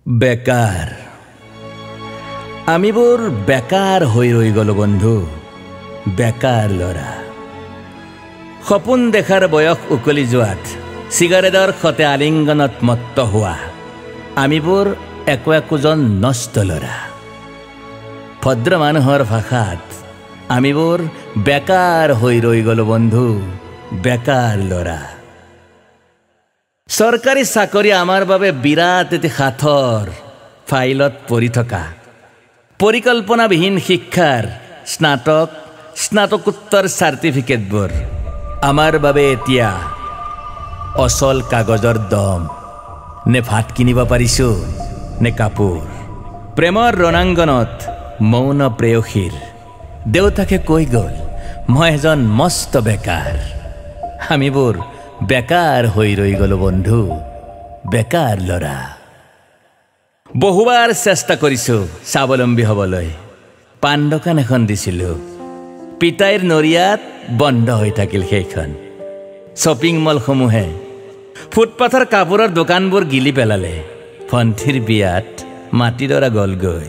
বেকাৰ আমিবোৰ বেকাৰ হৈ ৰৈ গলো বন্ধু বেকাৰ লৰা সপোন দেখাৰ বয়স উকলি যোৱাত সিগাৰেটৰ খতে আলিংগনত মত্ত হোৱা আমিবোৰ একোজন নষ্ট লৰা ভদ্ৰ মানুহৰ ভাষাত আমিবোৰ বেকাৰ হৈ ৰৈ গলো বন্ধু বেকাৰ লৰা সৰকাৰি চাকৰি আমাৰ বাবে বিৰাট এটি হাথৰ ফাইলত পড়ি থকা পৰিকল্পনাবিহীন শিক্ষাৰ স্নাতক স্নাতকোত্তৰ সাৰ্টিফিকেটবোৰ আমাৰ বাবে এতিয়া অচল কাগজৰ দম নে ভাত কিনিব পাৰিছো নে কাপোৰ প্ৰেমৰ ৰণাঙ্গনত মৌন প্ৰেয়সীৰ দেউতাকে কৈ গল মই এজন মস্ত বেকাৰ আমিবোৰ বেকাৰ হৈ ৰৈ গলো বন্ধু বেকাৰ লৰা বহুবাৰ চেষ্টা কৰিছো স্বাৱলম্বী হ'বলৈ পান দোকান এখন দিছিলো পিতাইৰ নৰিয়াত বন্ধ হৈ থাকিল সেইখন শ্বপিং মলসমূহে ফুটপাথৰ কাপোৰৰ দোকানবোৰ গিলি পেলালে ভণ্টিৰ বিয়াত মাটি দৰা গলগৈ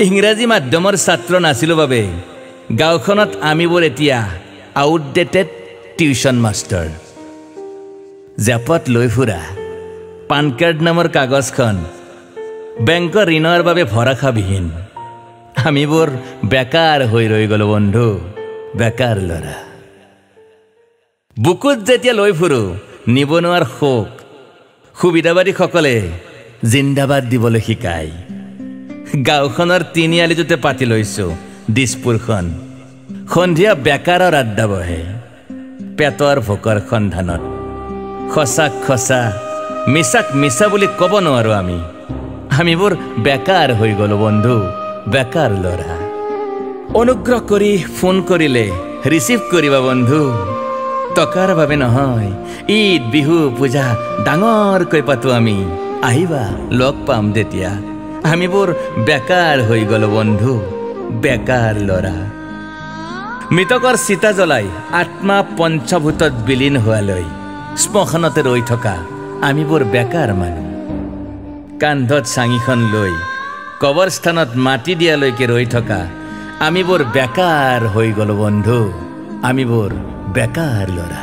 ইংৰাজী মাধ্যমৰ ছাত্ৰ নাছিলো বাবে গাঁওখনত আমিবোৰ এতিয়া আউটডেটেড টিউশন মাষ্টাৰ জেপত লৈ ফুৰা পান কাৰ্ড নামৰ কাগজখন বেংকৰ ঋণৰ বাবে ভৰসাবিহীন আমিবোৰ বেকাৰ হৈ ৰৈ গলো বন্ধু বেকাৰ লৰা বুকুত যেতিয়া লৈ ফুৰো নিবনুৱাৰ শোক সুবিধাবাদীসকলে জিন্দাবাদ দিবলৈ শিকায় গাঁওখনৰ তিনিআলিটোতে পাতি লৈছো দিছপুৰখন সন্ধিয়া বেকাৰৰ আড্ডা বহে পেটৰ ভোকৰ সন্ধানত খসাক খসা মিছাক মিছা বুলি ক'ব নোৱাৰো আমিবোৰ বেকাৰ হৈ গলো বন্ধু বেকাৰ লৰা অনুগ্ৰহ কৰি ফোন কৰিলে ৰিচিভ কৰিবা বন্ধু টকাৰ বাবে নহয় ঈদ বিহু পূজা ডাঙৰকৈ পাতো আমি আহিবা লগ পাম তেতিয়া আমিবোৰ বেকাৰ হৈ গলো বন্ধু বেকাৰ লৰা মৃতকৰ চিতা জ্বলাই আত্মা পঞ্চভূতত বিলীন হোৱালৈ শ্মশানতে ৰৈ থকা আমিবোৰ বেকাৰ মানুহ কান্ধত চাঙিখন লৈ কবৰস্থানত মাটি দিয়ালৈকে ৰৈ থকা আমিবোৰ বেকাৰ হৈ গলো বন্ধু আমিবোৰ বেকাৰ লৰা